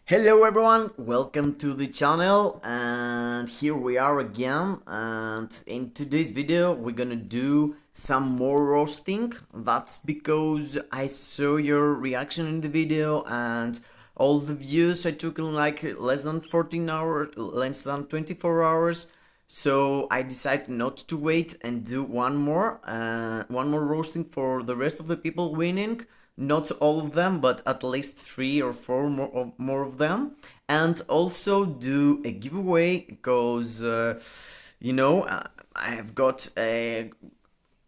Hello everyone, welcome to the channel, and here we are again. And in today's video we're gonna do some more roasting. That's because I saw your reaction in the video and all the views I took in like less than 14 hours, less than 24 hours. So I decided not to wait and do one more roasting for the rest of the people winning. Not all of them, but at least 3 or 4 more of them, and also do a giveaway because I have got a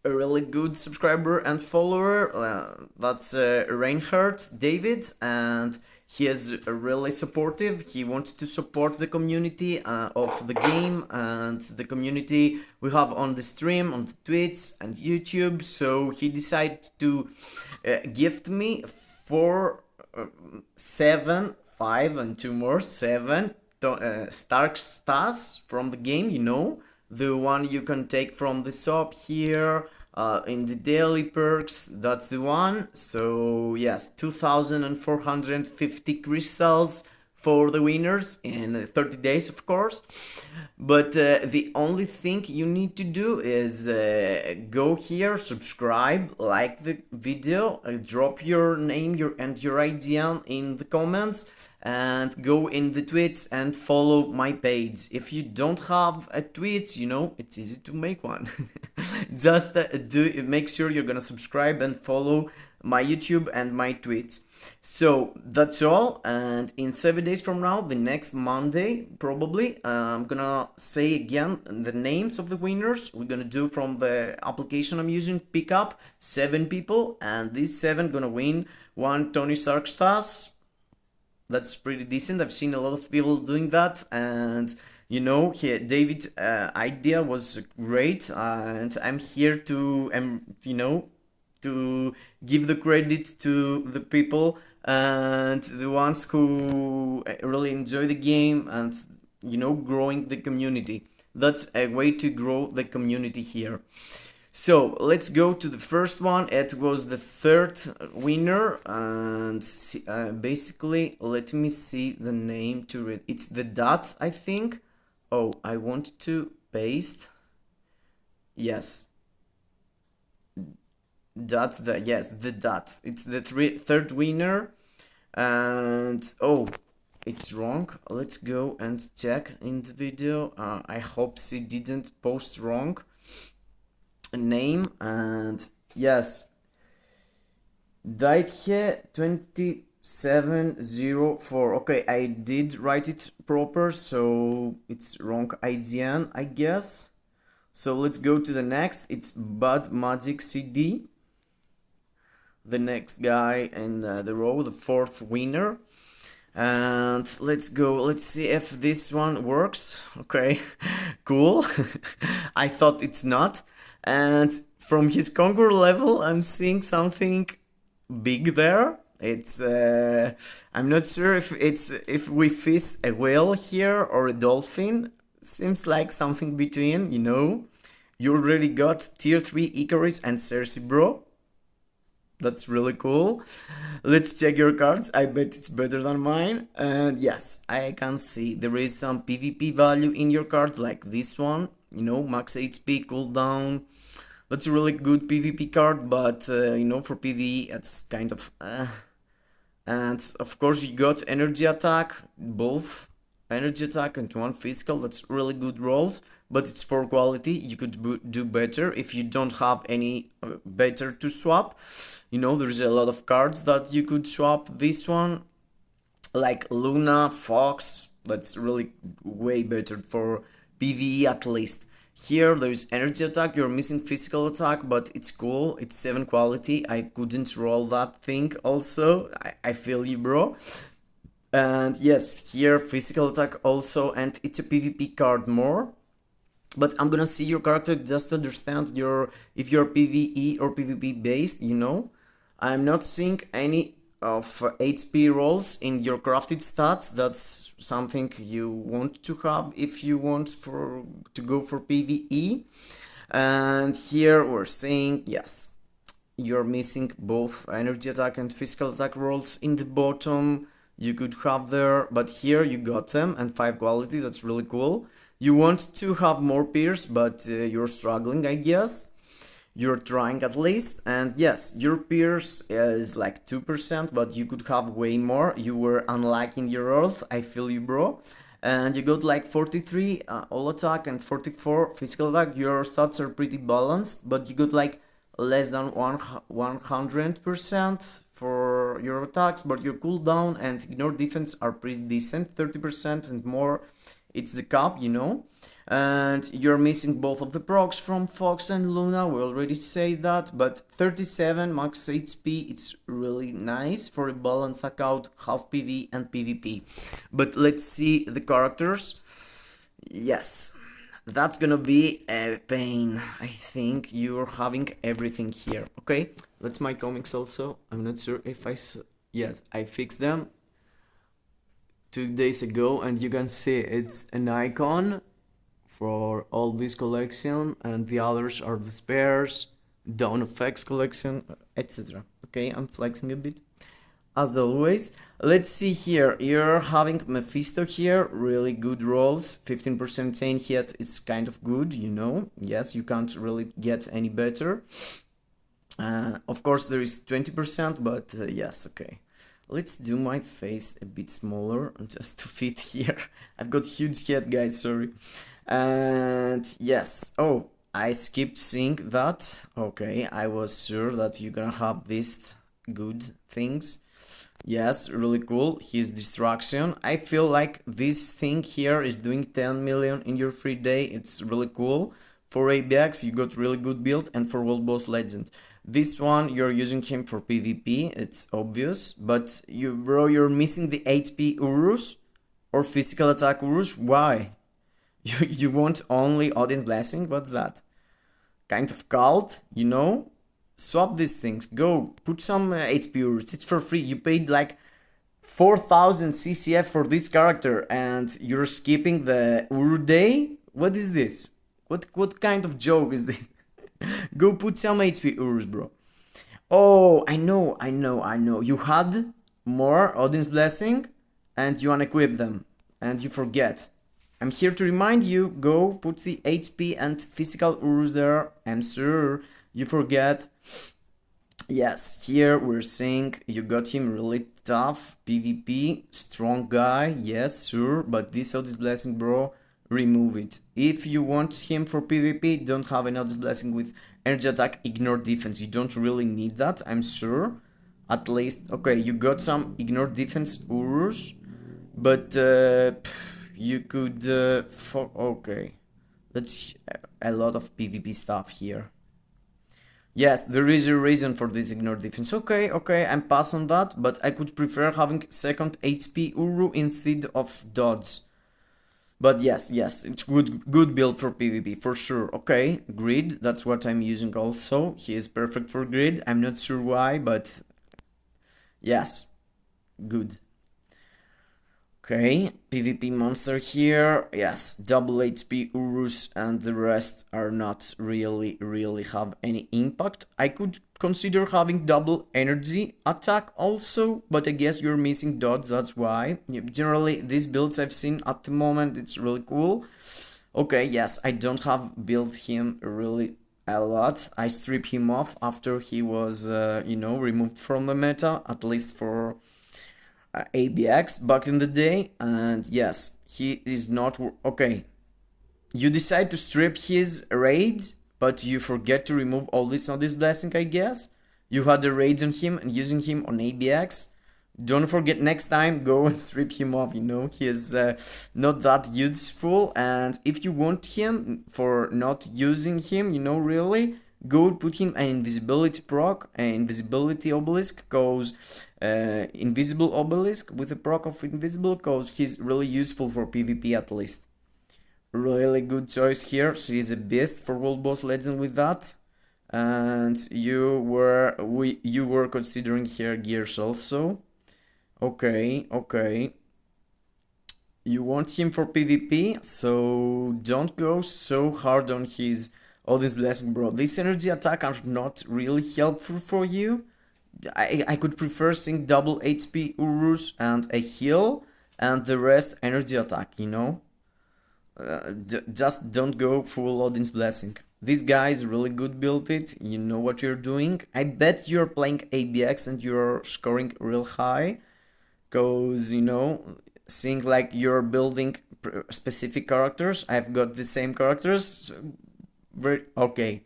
really good subscriber and follower. That's Reinhardt David, and he is really supportive. He wants to support the community of the game and the community we have on the stream, on the tweets and YouTube. So he decided to gift me 7, 5, and 2 more 7 Stark stars from the game. The one you can take from the shop here in the daily perks. That's the one. So yes, 2,450 crystals for the winners in 30 days, of course. But the only thing you need to do is go here, subscribe, like the video, drop your name and your idea in the comments, and go in the tweets and follow my page. If you don't have a tweet, it's easy to make one. Just make sure you're gonna subscribe and follow my YouTube and my tweets. So that's all, and in 7 days from now, the next Monday probably, I'm gonna say again the names of the winners. We're gonna do from the application I'm using, pick up 7 people, and these 7 gonna win one Tony Stark stars. That's pretty decent. I've seen a lot of people doing that, and David's idea was great, and I'm here to to give the credit to the people and the ones who really enjoy the game and growing the community. That's a way to grow the community here. So let's go to the first one. It was the third winner, and basically let me see the name to read. It's the dot, I think. Oh, I want to paste. Yes, that's the dot. It's the third winner, and oh, it's wrong. Let's go and check in the video. I hope she didn't post wrong name, and yes, Daithe 2704. Okay, I did write it proper, so it's wrong IGN, I guess. So let's go to the next. It's Bud Magic CD, the next guy in the row, the fourth winner. And let's go, let's see if this one works. Okay, cool. I thought it's not. And from his conquer level, I'm seeing something big there. It's I'm not sure if we fish a whale here or a dolphin. Seems like something between. You already got tier 3 Icarus and Cersei, bro. That's really cool. Let's check your cards. I bet it's better than mine. And yes, I can see there is some PvP value in your card, like this one. Max HP, cooldown. That's a really good PvP card, but for PvE, it's kind of. And of course, you got energy attack, both energy attack and 1 physical. That's really good rolls, but it's for quality. You could do better if you don't have any better to swap. There's a lot of cards that you could swap. This one, like Luna, Fox, that's really way better for PvE at least. Here there is energy attack, you're missing physical attack, but it's cool, it's 7 quality. I couldn't roll that thing also. I feel you, bro. And yes, here physical attack also, and it's a PvP card more. But I'm gonna see your character just to understand if you're PvE or PvP based. I'm not seeing any of HP rolls in your crafted stats. That's something you want to have if you want to go for PvE. And here we're saying yes, you're missing both energy attack and physical attack rolls in the bottom. you could have there, but here you got them, and 5 quality, that's really cool. You want to have more peers, but you're struggling, I guess. You're trying at least, and yes, your peers is like 2%, but you could have way more. You were unlike in your earth, I feel you, bro. And you got like 43 all attack and 44 physical attack. Your stats are pretty balanced, but you got like less than 100% for your attacks, but your cooldown and ignore defense are pretty decent, 30% and more. It's the cap, you know. And you're missing both of the procs from Fox and Luna, we already say that, but 37 max HP, it's really nice for a balanced account, half PV and PvP. But let's see the characters. Yes, that's gonna be a pain. I think you're having everything here. Okay, that's my comics also. I'm not sure if yes, I fixed them 2 days ago, and you can see it's an icon for all this collection, and the others are the spares, Dawn of X collection, etc. Okay, I'm flexing a bit as always. Let's see here, you're having Mephisto here, really good rolls, 15% chain hit is kind of good, you know. Yes, you can't really get any better. Of course there is 20%, but yes, okay. Let's do my face a bit smaller just to fit here. I've got huge head, guys, sorry. And yes, oh, I skipped seeing that. Okay, I was sure that you're gonna have these good things. Yes, really cool. His distraction. I feel like this thing here is doing 10 million in your free day. It's really cool. For ABX, you got really good build, and for World Boss Legend. This one, you're using him for PvP, it's obvious, but you're missing the HP Urus or physical attack Urus. Why? You want only Audience Blessing? What's that? Kind of cult, you know? Swap these things. Go, put some HP Urus. It's for free. You paid like 4000 CCF for this character and you're skipping the Uru day? What is this? What kind of joke is this? Go put some HP Urus, bro. Oh, I know. You had more Audience Blessing and you unequip them and you forget. I'm here to remind you, go put the HP and physical Urus there. I'm sure you forget. Yes, here we're seeing you got him really tough, PvP, strong guy, yes, sure, but this Audience Blessing, bro, remove it. If you want him for PvP, don't have an Audience Blessing with energy attack, ignore defense. You don't really need that, I'm sure. At least, okay, you got some ignore defense Urus, but you could, okay, that's a lot of PvP stuff here. Yes, there is a reason for this ignore defense. Okay, I'm pass on that, but I could prefer having second HP Uru instead of Dodds. But yes, it's good build for PvP, for sure. Okay, Grid, that's what I'm using also. He is perfect for Grid. I'm not sure why, but yes, good. Okay, PvP monster here, yes, double HP Urus and the rest are not really have any impact. I could consider having double energy attack also, but I guess you're missing dots, that's why. Generally, these builds I've seen at the moment, it's really cool. Okay, yes, I don't have built him really a lot. I strip him off after he was, removed from the meta, at least for ABX back in the day, and yes, he is not okay. You decide to strip his raids, but you forget to remove all this on this blessing, I guess. You had a raid on him and using him on ABX. Don't forget, next time go and strip him off, you know, he is not that useful, and if you want him for not using him, you know, really, go put him an invisibility proc, an invisibility obelisk, cause invisible obelisk with a proc of invisible, cause he's really useful for PvP at least. Really good choice here. She's a beast for World Boss Legend with that. And you were considering here gears also. Okay. You want him for PvP, so don't go so hard on his all this blessing, bro. This energy attack are not really helpful for you. I could prefer seeing double HP Urus and a heal and the rest energy attack, you know? Just don't go full Odin's Blessing. This guy is really good built it, you know what you're doing. I bet you're playing ABX and you're scoring real high, cause you know, seeing like you're building specific characters. I've got the same characters, so very okay.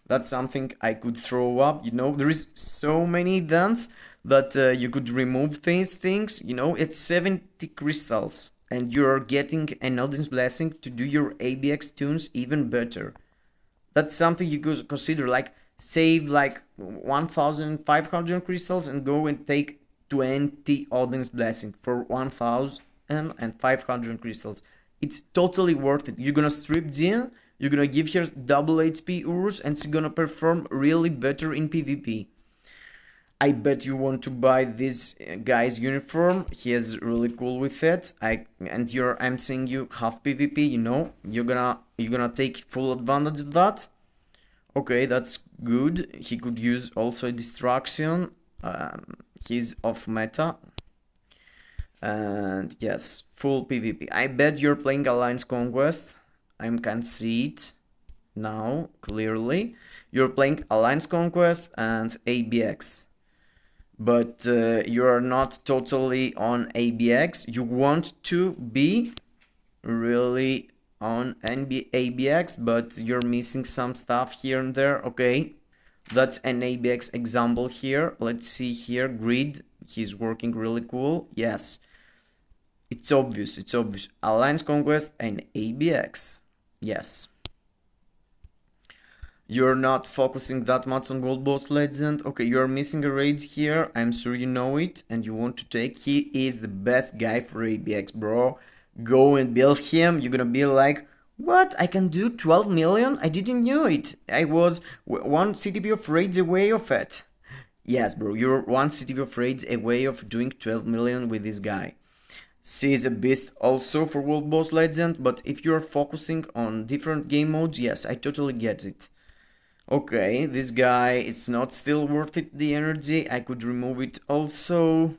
That's something I could throw up, you know. There is so many events that you could remove things, you know. It's 70 crystals and you're getting an Odin's Blessing to do your ABX tunes even better. That's something you could consider, like save like 1500 crystals and go and take 20 Odin's Blessing for 1500 crystals. It's totally worth it. You're gonna strip Jin, you're gonna give her double HP Urus, and she's gonna perform really better in PvP. I bet you want to buy this guy's uniform. He is really cool with it. I'm seeing you have PvP, you know. You're gonna take full advantage of that. Okay, that's good. He could use also a distraction. He's off meta. And yes, full PvP. I bet you're playing Alliance Conquest. I can see it now clearly. You're playing Alliance Conquest and ABX. But you're not totally on ABX. You want to be really on ABX, but you're missing some stuff here and there. Okay, that's an ABX example here. Let's see here, Grid. He's working really cool. Yes, it's obvious. Alliance Conquest and ABX. Yes. You're not focusing that much on Gold Boss Legend. Okay, you're missing a raid here. I'm sure you know it and you want to take. He is the best guy for ABX, bro. Go and build him. You're gonna be like, what? I can do 12 million? I didn't know it. I was one CTP of raids away of it. Yes, bro, you're one CTP of raids away of doing 12 million with this guy. C is a beast also for World Boss Legend, but if you're focusing on different game modes, yes, I totally get it. Okay, this guy, it's not still worth it, the energy. I could remove it also.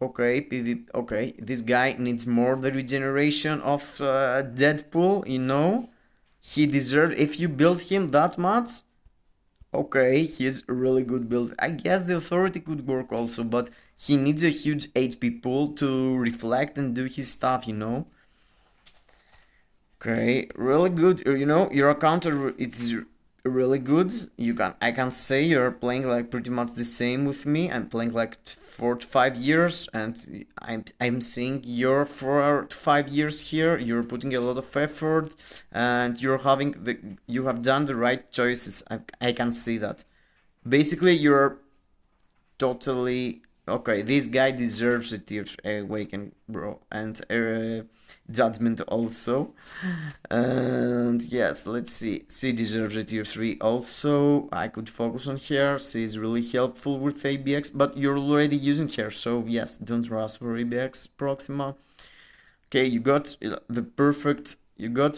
Okay, PvP. Okay, this guy needs more the regeneration of Deadpool, you know. He deserves, if you build him that much. Okay, he's a really good build. I guess the authority could work also, but he needs a huge HP pool to reflect and do his stuff, you know. Okay, really good. You know, your counter, it's really good. I can say you're playing like pretty much the same with me. I'm playing like 4 to 5 years, and I'm seeing you're 4 to 5 years here. You're putting a lot of effort, and you have done the right choices. I can see that. Basically, you're totally okay. This guy deserves a tier awaken, bro, and judgment also. And yes, let's see. C deserves a tier 3 also. I could focus on her. C is really helpful with ABX, but you're already using her, so yes, don't rush for ABX Proxima. Okay, you got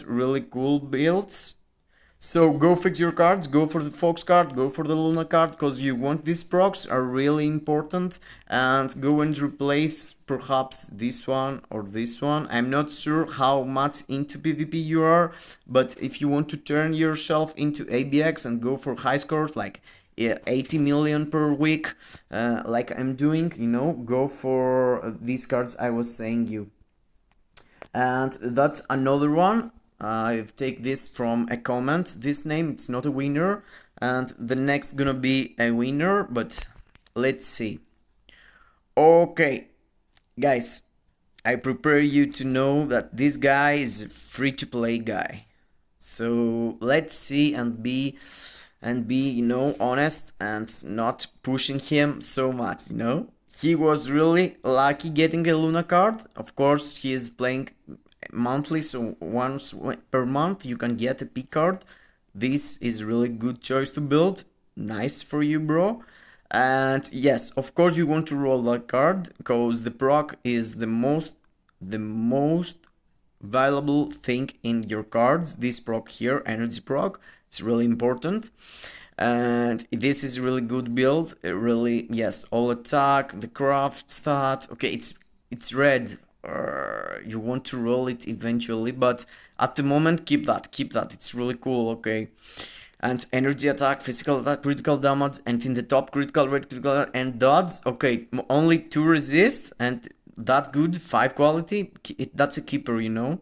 really cool builds. So go fix your cards, go for the Fox card, go for the Luna card, because you want these procs are really important, and go and replace perhaps this one or this one. I'm not sure how much into PvP you are, but if you want to turn yourself into ABX and go for high scores like 80 million per week, like I'm doing, you know, go for these cards I was saying you. And that's another one. I've take this from a comment. This name, it's not a winner, and the next gonna be a winner, but let's see. Okay, guys, I prepare you to know that this guy is a free-to-play guy. So let's see and be you know, honest and not pushing him so much, you know. He was really lucky getting a Luna card. Of course, he is playing monthly, so once per month you can get a P card. This is really good choice to build. Nice for you, bro. And yes, of course you want to roll that card, because the proc is the most valuable thing in your cards. This proc here, energy proc, it's really important. And this is really good build. Really, yes, all attack, the craft stat. Okay, it's red. You want to roll it eventually, but at the moment, keep that. It's really cool. Okay, and energy attack, physical attack, critical damage, and in the top critical, red critical, and dodge. Okay, only 2 resist, and that good 5 quality. That's a keeper, you know.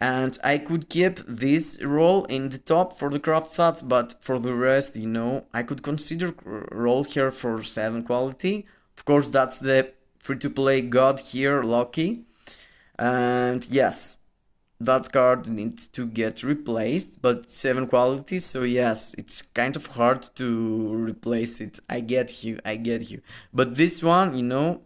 And I could keep this roll in the top for the craft stats, but for the rest, you know, I could consider roll here for 7 quality. Of course, that's the free-to-play god here, Loki. And yes, that card needs to get replaced, but 7 quality, so yes, it's kind of hard to replace it. I get you. But this one, you know,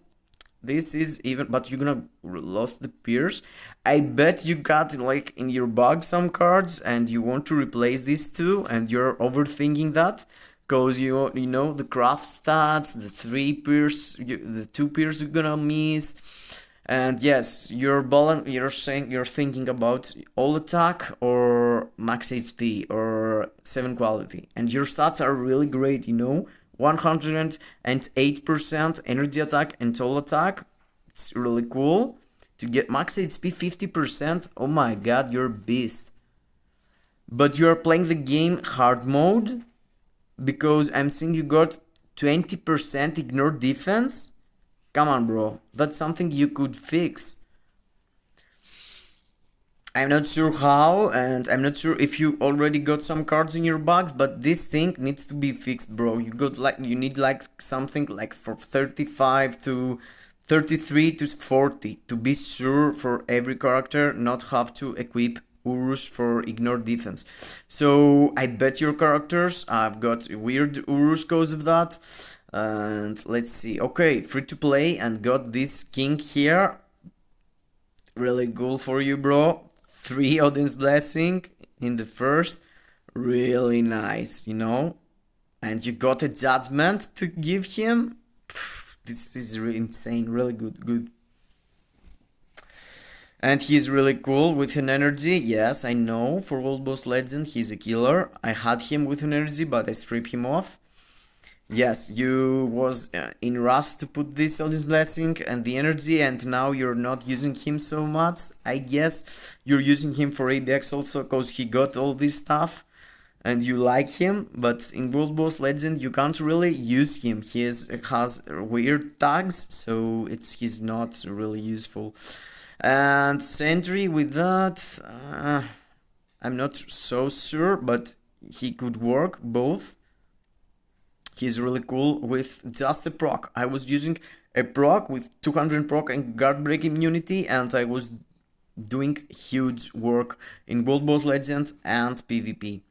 this is even, but you're gonna lost the Pierce. I bet you got like in your bag some cards and you want to replace these two and you're overthinking that because you know the craft stats, the 3 Pierce, the 2 Pierce you're gonna miss. And yes, you're saying you're thinking about all attack or max HP or 7 quality, and your stats are really great, you know. 108% energy attack and all attack. It's really cool. To get max HP 50%, oh my god, you're a beast. But you're playing the game hard mode because I'm seeing you got 20% ignore defense. Come on, bro. That's something you could fix. I'm not sure how, and I'm not sure if you already got some cards in your box, but this thing needs to be fixed, bro. You need like something like for 35 to 33 to 40 to be sure for every character not have to equip Urus for ignore defense. So I bet your characters I've got weird Urus cause of that. And let's see. Okay, free to play and got this king here. Really cool for you, bro. 3 Odin's Blessing in the first. Really nice, you know. And you got a judgment to give him. This is really insane. Really good. And he's really cool with an energy. Yes, I know. For World Boss Legend, he's a killer. I had him with an energy, but I stripped him off. Yes, you was in rush to put this on his blessing and the energy, and now you're not using him so much. I guess you're using him for ABX also because he got all this stuff and you like him, but in World Boss Legend you can't really use him. He has weird tags, so he's not really useful. And Sentry with that, I'm not so sure, but he could work both. He's really cool with just a proc. I was using a proc with 200 proc and guard break immunity, and I was doing huge work in World Boss Legend and PvP.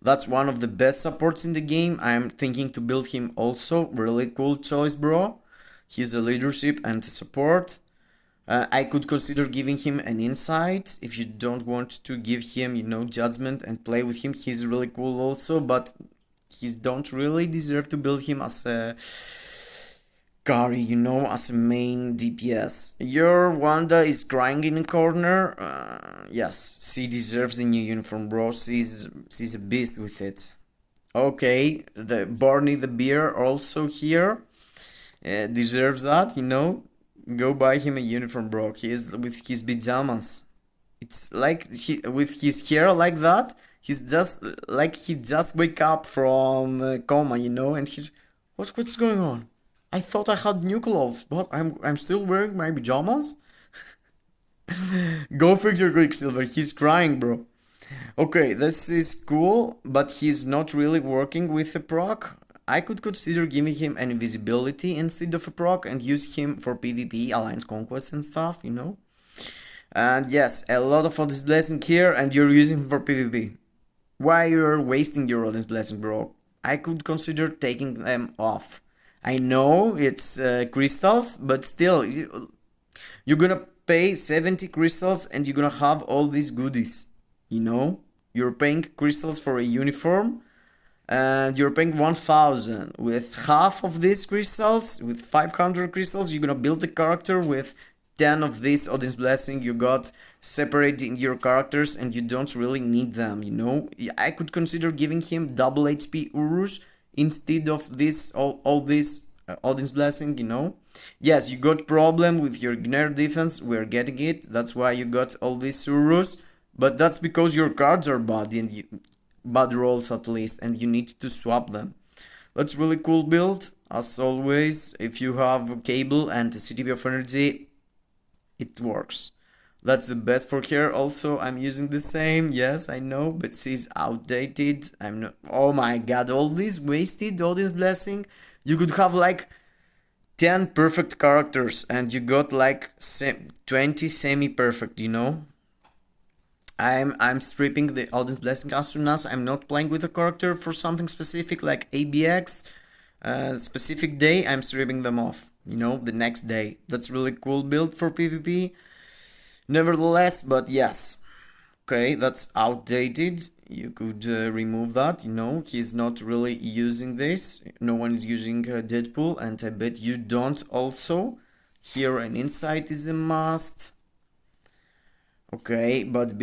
That's one of the best supports in the game. I'm thinking to build him also. Really cool choice, bro. He's a leadership and a support. I could consider giving him an insight if you don't want to give him, you know, judgment and play with him. He's really cool also, but he don't really deserve to build him as a carry, you know, as a main DPS. Your Wanda is crying in a corner. Yes, she deserves a new uniform, bro. She's a beast with it. Okay, the Barney the Bear also here deserves that, you know. Go buy him a uniform, bro. He is with his pajamas. It's like with his hair like that. He's just like he just wake up from coma, you know, and he's what's going on? I thought I had new clothes, but I'm still wearing my pajamas. Go fix your Quicksilver. He's crying, bro. Okay, this is cool, but he's not really working with a proc. I could consider giving him an invisibility instead of a proc and use him for PvP, Alliance Conquest and stuff, you know. And yes, a lot of Odin's Blessing here, and you're using him for PvP. Why you're wasting your Odin's Blessing, bro? I could consider taking them off. I know it's crystals, but still, you're gonna pay 70 crystals and you're gonna have all these goodies, you know? You're paying crystals for a uniform and you're paying 1000. With half of these crystals, with 500 crystals, you're gonna build a character with 10 of this Odin's Blessing you got separating your characters, and you don't really need them, you know. I could consider giving him double HP Urus instead of this all this Odin's Blessing, you know. Yes, you got problem with your Gner defense, we're getting it, that's why you got all these Urus, but that's because your cards are bad, and bad rolls at least, and you need to swap them. That's really cool build, as always. If you have cable and CTP of energy, it works. That's the best for her. Also, I'm using the same, yes, I know, but she's outdated. I'm not. Oh my god, all this wasted Odin's Blessing. You could have like 10 perfect characters, and you got like 20 semi-perfect, you know. I'm stripping the Odin's Blessing as soon as I'm not playing with a character for something specific like ABX. Specific day, I'm stripping them off, you know, the next day. That's really cool build for PvP. Nevertheless, but yes. Okay, that's outdated. You could remove that, you know, he's not really using this. No one is using Deadpool, and I bet you don't also. Here an insight is a must. Okay, but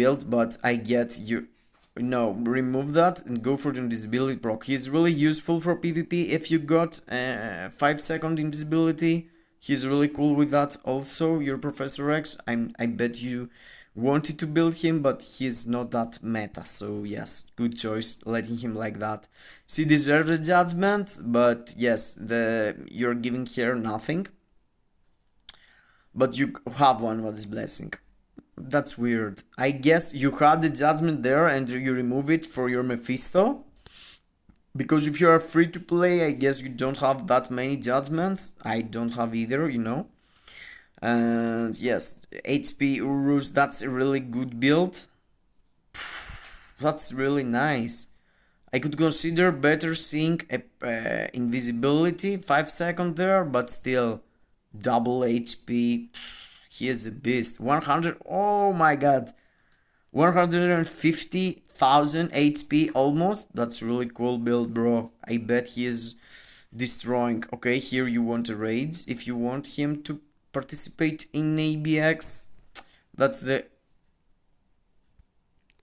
I get you. No, remove that and go for the invisibility proc. He's really useful for PvP. If you got 5-second invisibility, he's really cool with that. Also, your Professor X, I bet you wanted to build him, but he's not that meta. So yes, good choice letting him like that. She deserves a judgment, but yes, you're giving her nothing. But you have one with this blessing. That's weird. I guess you had the judgment there and you remove it for your Mephisto. Because if you are free to play, I guess you don't have that many judgments. I don't have either, you know. And yes, HP Urus, that's a really good build. That's really nice. I could consider better seeing invisibility 5 seconds there, but still double HP. He is a beast. 100. Oh my god. 150,000 HP almost. That's really cool build, bro. I bet he is destroying. Okay, here you want a raids. If you want him to participate in ABX, that's the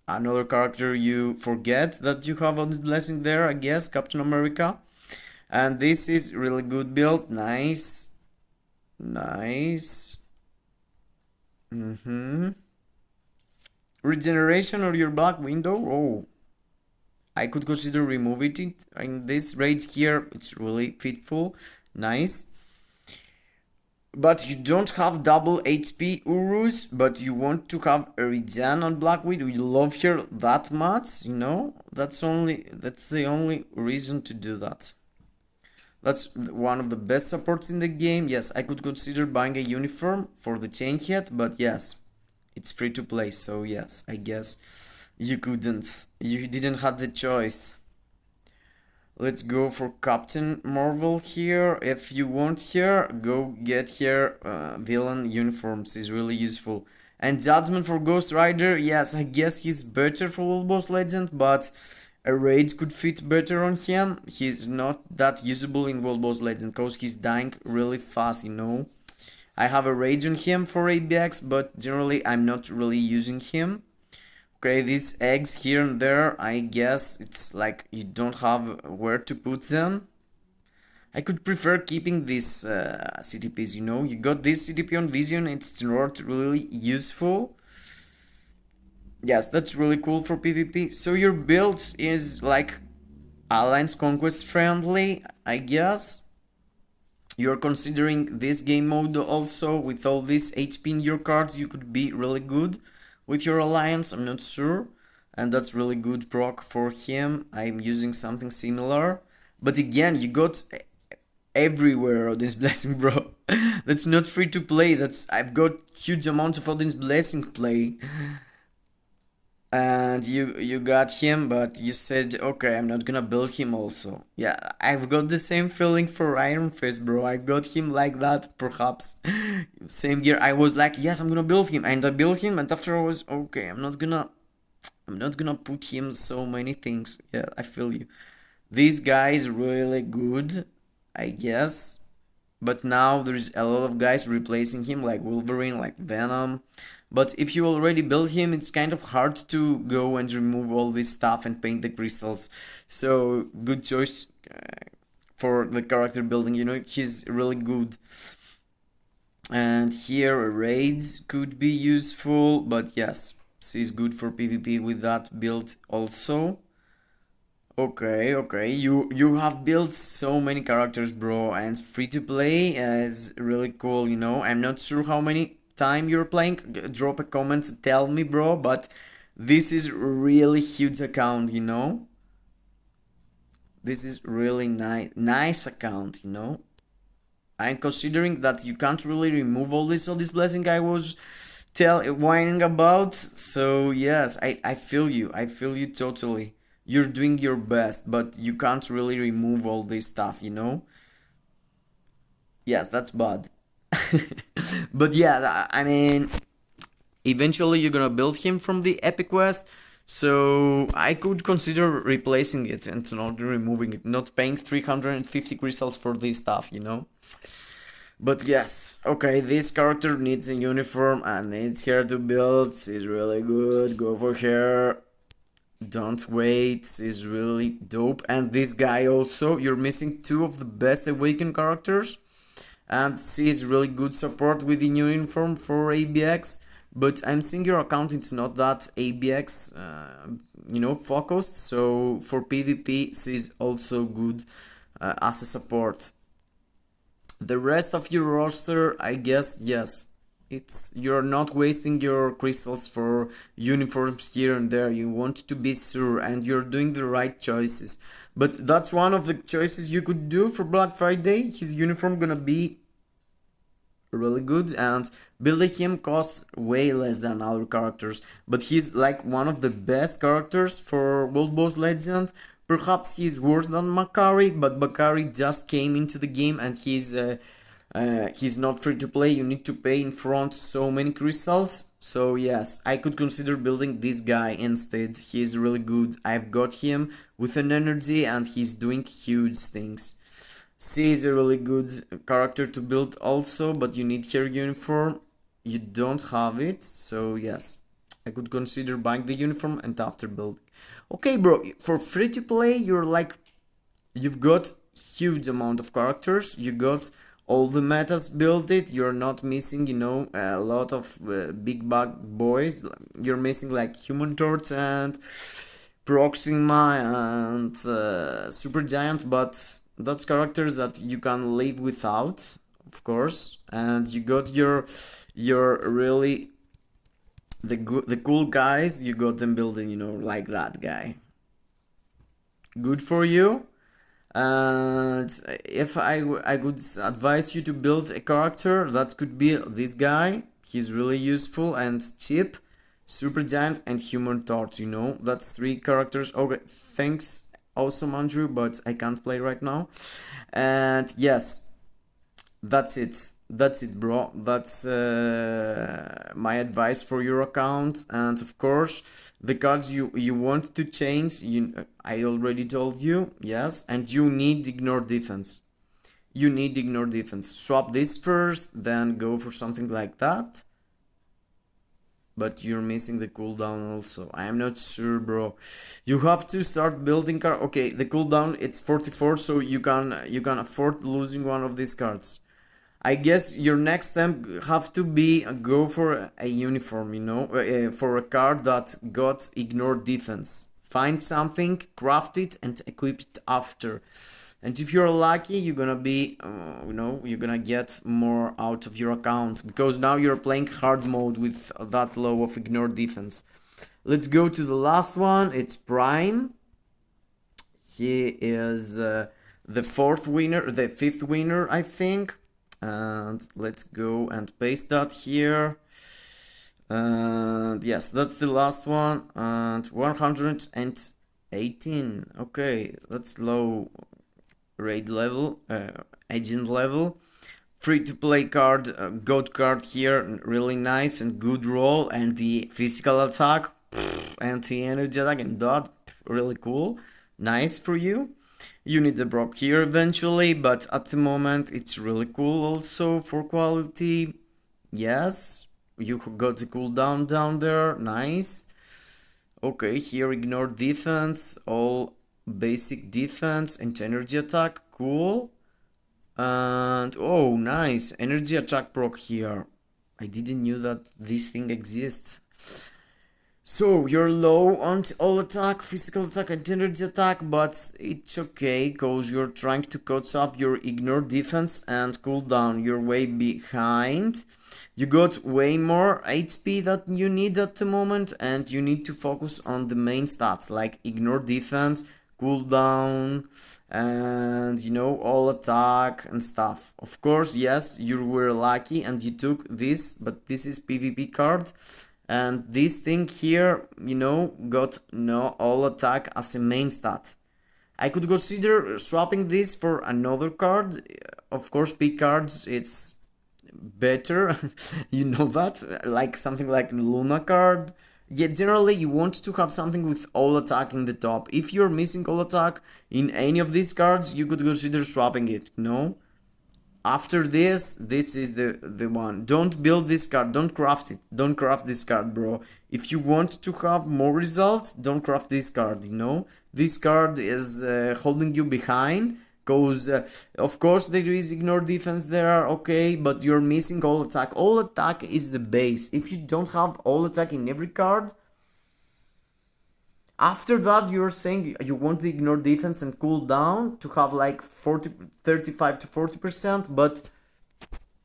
another character you forget that you have on the blessing there, I guess. Captain America. And this is really good build. Nice. Nice. Regeneration or your Black Widow? Oh, I could consider removing it. In this raid here, it's really fitful. Nice. But you don't have double HP Urus, but you want to have a regen on Black Widow. You love her that much, you know? That's the only reason to do that. That's one of the best supports in the game. Yes, I could consider buying a uniform for the change yet, but yes, it's free to play, so yes, I guess you couldn't. You didn't have the choice. Let's go for Captain Marvel here. If you want her, go get her villain uniforms. Is really useful. And Judgment for Ghost Rider. Yes, I guess he's better for World Boss Legend, but a raid could fit better on him. He's not that usable in World Boss Legend because he's dying really fast, you know. I have a rage on him for ABX, but generally I'm not really using him. Okay, these eggs here and there, I guess it's like you don't have where to put them. I could prefer keeping these CTPs, you know. You got this CTP on Vision, it's not really useful. Yes, that's really cool for PvP. So your build is like Alliance Conquest friendly, I guess. You're considering this game mode also. With all this HP in your cards, you could be really good with your alliance, I'm not sure. And that's really good proc for him. I'm using something similar. But again, you got everywhere Odin's Blessing, bro. That's not free to play. I've got huge amounts of Odin's Blessing play. And you got him, but you said, okay, I'm not gonna build him also. Yeah, I've got the same feeling for Iron Fist, bro. I got him like that, perhaps. Same year, I was like, yes, I'm gonna build him, and I built him, and after I was, okay, I'm not gonna put him so many things. Yeah, I feel you. This guy is really good, I guess. but now there's a lot of guys replacing him, like Wolverine, like Venom. But if you already built him, it's kind of hard to go and remove all this stuff and paint the crystals. So good choice for the character building, you know, he's really good. And here raids could be useful, but yes, she's good for PvP with that build also. Okay, you have built so many characters, bro, and free to play is really cool, you know. I'm not sure how many time you're playing. Drop a comment, tell me, bro, but this is really huge account, you know. This is really nice account, you know. I'm considering that you can't really remove all this blessing I was whining about. So yes, I feel you. I feel you totally. You're doing your best, but you can't really remove all this stuff, you know? Yes, that's bad. But yeah, I mean, eventually you're gonna build him from the epic quest, so I could consider replacing it and not removing it, not paying 350 crystals for this stuff, you know? But yes, okay, this character needs a uniform and needs hair to build. She's really good. Go for her. Don't wait. She's really dope. And this guy also, you're missing two of the best awakened characters. And she is really good support with the new uniform for ABX. But I'm seeing your account, it's not that ABX, you know, focused. So for PvP, she's also good as a support. The rest of your roster, I guess, yes, it's you're not wasting your crystals for uniforms here and there. You want to be sure, and you're doing the right choices. But that's one of the choices you could do for Black Friday. His uniform gonna be really good, and building him costs way less than other characters, but he's like one of the best characters for World Boss Legend. Perhaps he's worse than Makari, but Makari just came into the game and he's not free to play. You need to pay in front so many crystals. So yes, I could consider building this guy instead. He's really good. I've got him with an energy and he's doing huge things. C is a really good character to build also, but you need her uniform. You don't have it, so yes, I could consider buying the uniform and after building. Okay, bro, for free to play, you've got huge amount of characters. You got all the metas built it. You're not missing, you know, a lot of big bug boys. You're missing like Human Torch and Proxima and Super Giant, but that's characters that you can live without, of course. And you got your really the cool guys. You got them building, you know, like that guy. Good for you. And if I could advise you to build a character, that could be this guy. He's really useful and cheap. Super Giant and Human Torch, you know, that's three characters. Okay, thanks, awesome Andrew, but I can't play right now. And yes, that's it, bro. That's my advice for your account. And of course, the cards you want to change, I already told you, yes. And you need ignore defense. You need ignore defense. Swap this first, then go for something like that. But you're missing the cooldown also. I am not sure, bro. You have to start building card. Okay, the cooldown it's 44, so you can afford losing one of these cards. I guess your next step have to be go for a uniform, you know, for a card that got ignore defense. Find something, craft it, and equip it after. And if you're lucky, you're gonna be, you know, you're gonna get more out of your account because now you're playing hard mode with that low of ignore defense. Let's go to the last one. It's Prime. He is the fifth winner, I think. And let's go and paste that here. And yes, that's the last one. And 118. Okay, that's low raid level, agent level. Free to play card, goat card here, really nice and good roll. And the physical attack, anti energy attack, and dot, really cool. Nice for you. You need the Brock here eventually, but at the moment it's really cool also for quality. Yes, you got the cooldown down there, nice. Okay, here ignore defense, all basic defense and energy attack, cool. And oh, nice, energy attack proc here. I didn't knew that this thing exists. So you're low on all attack, physical attack and energy attack, but it's okay cause you're trying to catch up your ignore defense and cooldown. You're way behind. You got way more HP that you need at the moment, and you need to focus on the main stats like ignore defense, cooldown, and you know, all attack and stuff. Of course, yes, you were lucky and you took this, but this is PvP card. And this thing here, you know, got no all attack as a main stat. I could consider swapping this for another card. Of course, pick cards, it's better. You know that, like something like Luna card. Yeah, generally you want to have something with all attack in the top. If you're missing all attack in any of these cards, you could consider swapping it, no? After this is the one. Don't build this card, don't craft it, don't craft this card, bro. If you want to have more results, don't craft this card, you know. This card is holding you behind, because of course there is ignore defense there, okay, but you're missing all attack. All attack is the base. If you don't have all attack in every card, after that you're saying you want to ignore defense and cool down to have like 35 to 40%, but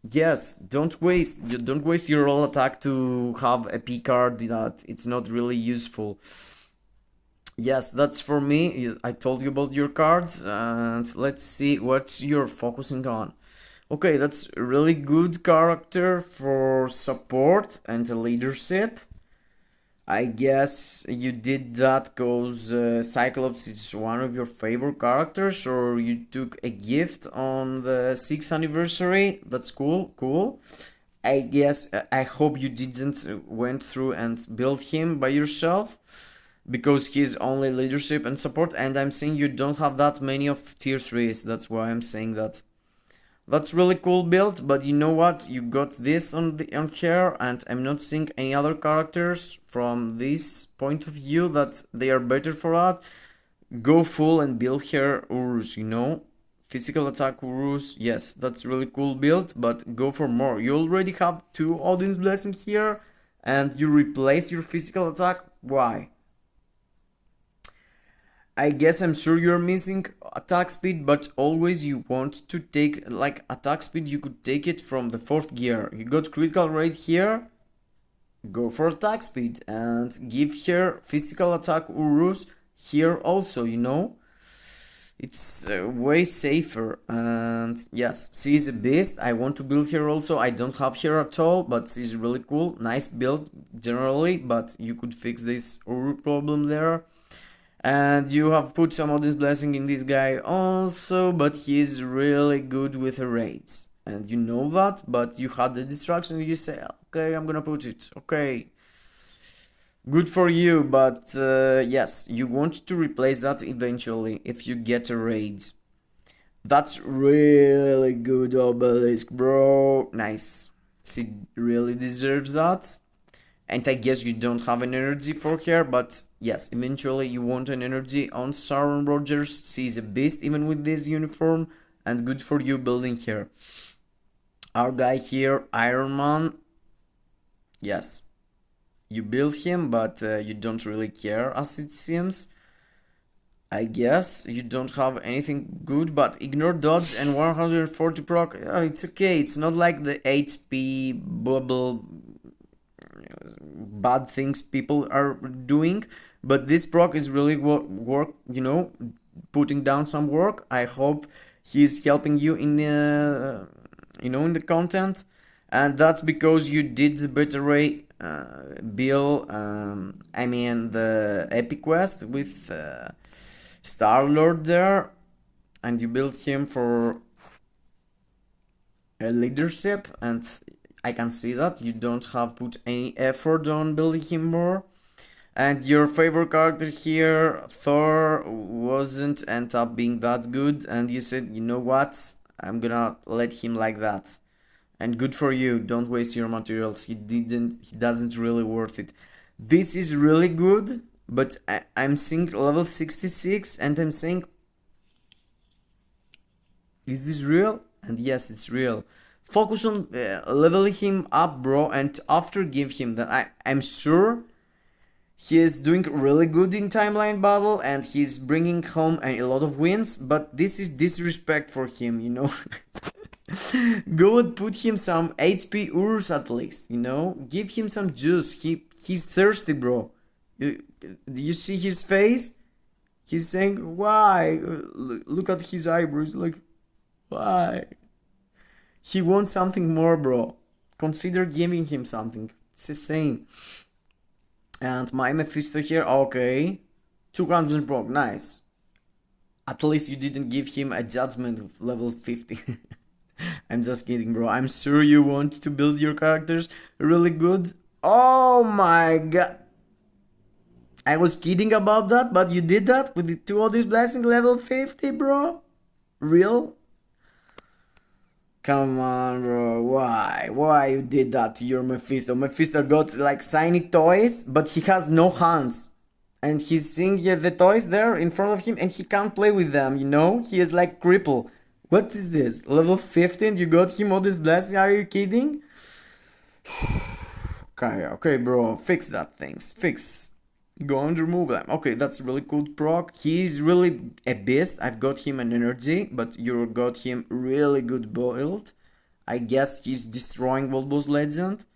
yes, don't waste your all attack to have a P card that it's not really useful. Yes, that's for me. I told you about your cards, and let's see what you're focusing on. Okay, that's a really good character for support and leadership. I guess you did that because Cyclops is one of your favorite characters, or you took a gift on the 6th anniversary. That's cool. I guess I hope you didn't went through and build him by yourself, because he's only leadership and support, and I'm saying you don't have that many of tier 3s. That's why I'm saying that. That's really cool build, but you know what? You got this on here, and I'm not seeing any other characters from this point of view that they are better for that. Go full and build here Urus, you know? Physical attack Urus, yes, that's really cool build, but go for more. You already have 2 Odin's Blessing here, and you replace your physical attack. Why? I guess I'm sure you're missing attack speed, but always you want to take like attack speed, you could take it from the 4th gear. You got critical rate here, go for attack speed and give her physical attack Urus here also, you know. It's way safer, and yes, she's a beast. I want to build her also. I don't have her at all, but she's really cool. Nice build generally, but you could fix this Uru problem there. And you have put some of this blessing in this guy also, but he's really good with the raids. And you know that, but you had the distraction and you say, okay, I'm gonna put it. Okay, good for you, but yes, you want to replace that eventually if you get a raid. That's really good, Obelisk, bro. Nice. She really deserves that. And I guess you don't have an energy for her, but yes, eventually you want an energy on Sharon Rogers. She's a beast even with this uniform, and good for you building her. Our guy here, Iron Man. Yes, you build him, but you don't really care as it seems. I guess you don't have anything good, but ignore dodge and 140 proc. It's okay, it's not like the HP bubble bad things people are doing, but this proc is really work, you know, putting down some work. I hope he's helping you in the you know, in the content, and that's because you did the better way bill I mean the epic quest with Star-Lord there, and you built him for a leadership, and I can see that you don't have put any effort on building him more. And your favorite character here, Thor, wasn't end up being that good, and you said, you know what, I'm gonna let him like that. And good for you, don't waste your materials, he doesn't really worth it. This is really good, but I'm seeing level 66 and I'm saying, is this real? And yes, it's real. Focus on leveling him up, bro, and after give him that. I'm sure he is doing really good in timeline battle and he's bringing home a lot of wins, but this is disrespect for him, you know. Go and put him some HP Urs at least, you know. Give him some juice. He's thirsty, bro. You see his face? He's saying, why? Look at his eyebrows, like, why? He wants something more, bro. Consider giving him something. It's the same. And my Mephisto here, okay. 200 proc, nice. At least you didn't give him a judgment of level 50. I'm just kidding, bro. I'm sure you want to build your characters really good. Oh my god. I was kidding about that, but you did that with the 2 Odin's Blessing level 50, bro? Real? Come on, bro. Why? Why you did that to your Mephisto? Mephisto got like shiny toys, but he has no hands. And he's seeing the toys there in front of him and he can't play with them, you know? He is like cripple. What is this? Level 15? You got him all this blessing? Are you kidding? Okay, bro. Fix that things. Fix. Go and remove them. Okay, that's really cool proc. He's really a beast. I've got him an energy, but you got him really good build. I guess he's destroying World Boss Legend.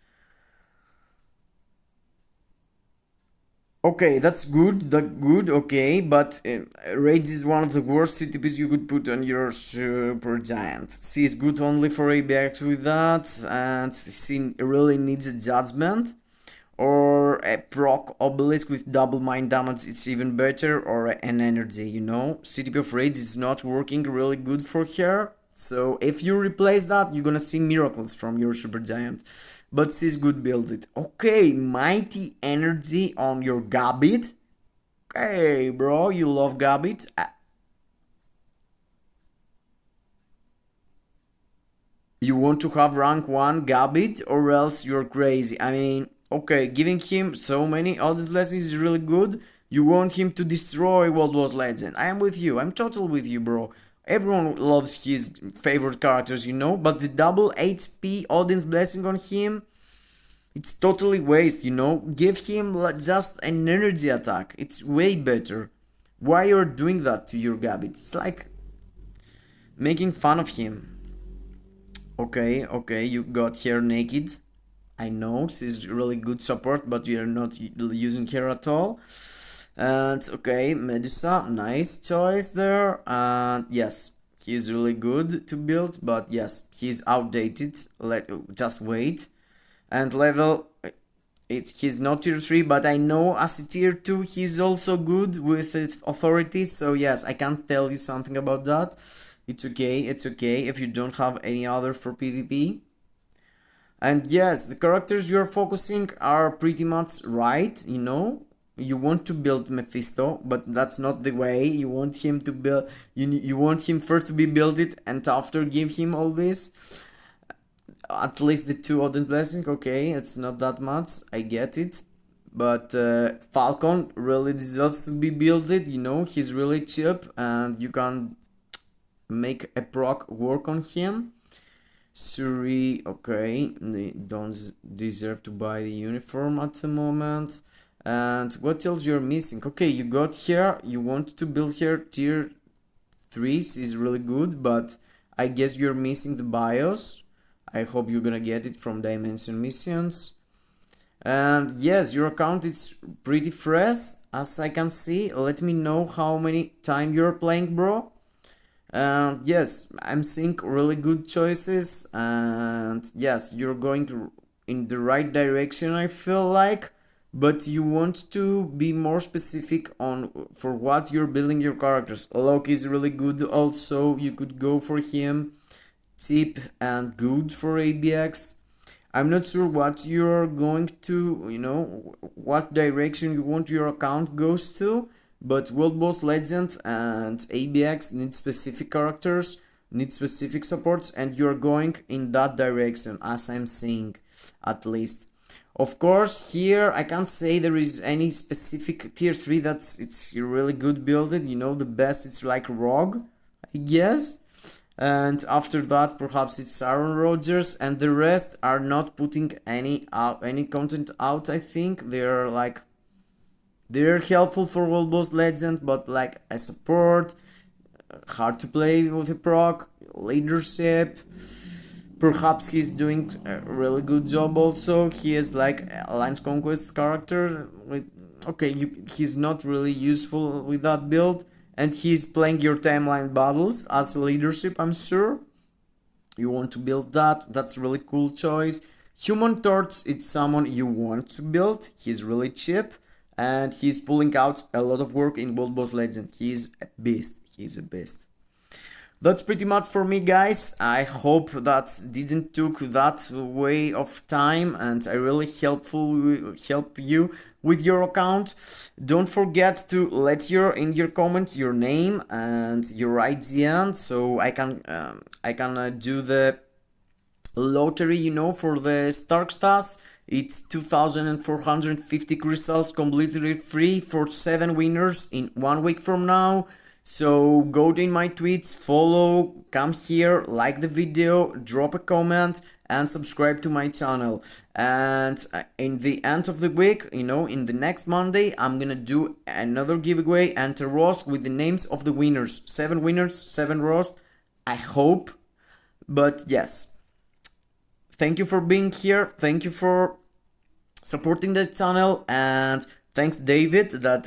Okay, that's good, okay, but Rage is one of the worst CTPs you could put on your Super Giant. C is good only for ABX with that, and C really needs a judgment. Or a proc obelisk with double mind damage, it's even better, or an energy, you know. CTP of Rage is not working really good for her, so if you replace that, you're gonna see miracles from your Super Giant. But she's good build it. Okay, mighty energy on your Gabit. Okay, bro, you love Gabit. You want to have rank 1 Gabit or else you're crazy. I mean, okay, giving him so many all these blessings is really good. You want him to destroy World War Legend. I am with you. I'm total with you, bro. Everyone loves his favorite characters, you know, but the double HP Odin's Blessing on him, it's totally waste, you know. Give him just an energy attack. It's way better. Why you're doing that to your Gabit? It's like making fun of him. Okay, you got her naked. I know she's really good support, but we are not using her at all. And okay, Medusa, nice choice there. And yes, he's really good to build, but yes, he's outdated. Just wait. And level, he's not tier 3, but I know as a tier 2 he's also good with authority. So yes, I can't tell you something about that. It's okay if you don't have any other for PvP. And yes, the characters you're focusing are pretty much right, you know. You want to build Mephisto, but that's not the way. You want him to build, you want him first to be built it and after give him all this. At least the 2 Odin's Blessing, okay, it's not that much, I get it. But Falcon really deserves to be builded, you know, he's really cheap and you can make a proc work on him. Suri, okay, they don't deserve to buy the uniform at the moment. And what else you're missing? Okay, you got here, you want to build here tier 3s is really good, but I guess you're missing the BIOS. I hope you're gonna get it from Dimension Missions. And yes, your account is pretty fresh, as I can see. Let me know how many time you're playing, bro. Yes, I'm seeing really good choices, and yes, you're going in the right direction, I feel like, but you want to be more specific on for what you're building your characters. Loki is really good also, you could go for him. Cheap and good for ABX. I'm not sure what you're going to, you know, what direction you want your account goes to, but World Boss Legends and ABX need specific characters, need specific supports, and you're going in that direction, as I'm seeing, at least. Of course, here I can't say there is any specific tier 3 that's it's really good builded. You know, the best it's like Rogue, I guess. And after that, perhaps it's Aaron Rodgers, and the rest are not putting any content out. I think they're helpful for World Boss Legend, but like a support, hard to play with a proc, leadership. Perhaps he's doing a really good job also. He is like Alliance Conquest character. Okay, he's not really useful with that build. And he's playing your timeline battles as leadership, I'm sure. You want to build that. That's a really cool choice. Human Torch, it's someone you want to build. He's really cheap. And he's pulling out a lot of work in World Boss Legend. He's a beast. He's a beast. That's pretty much for me, guys. I hope that didn't took that way of time, and I really help you with your account. Don't forget to let in your comments your name and your IGN, so I can do the lottery, you know, for the Stark Stars. It's 2,450 crystals completely free for 7 winners in 1 week from now. So go in my tweets, follow, come here, like the video, drop a comment, and subscribe to my channel. And in the end of the week, you know, in the next Monday, I'm gonna do another giveaway and a roast with the names of the winners. 7 winners, 7 roast. I hope. But yes. Thank you for being here. Thank you for supporting the channel, and thanks David that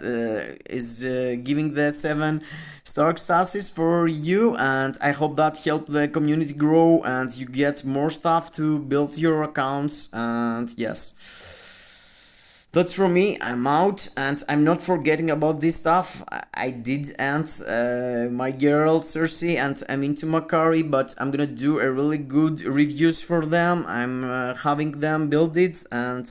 is giving the 7 Stark Stasis for you, and I hope that helped the community grow and you get more stuff to build your accounts. And yes, that's from me. I'm out, and I'm not forgetting about this stuff. I did end my girl Cersei and I'm into Makari, but I'm gonna do a really good reviews for them. I'm having them build it, and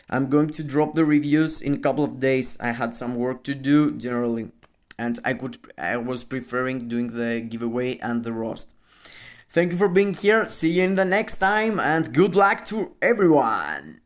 I'm going to drop the reviews in a couple of days. I had some work to do generally, and I was preferring doing the giveaway and the roast. Thank you for being here. See you in the next time, and good luck to everyone.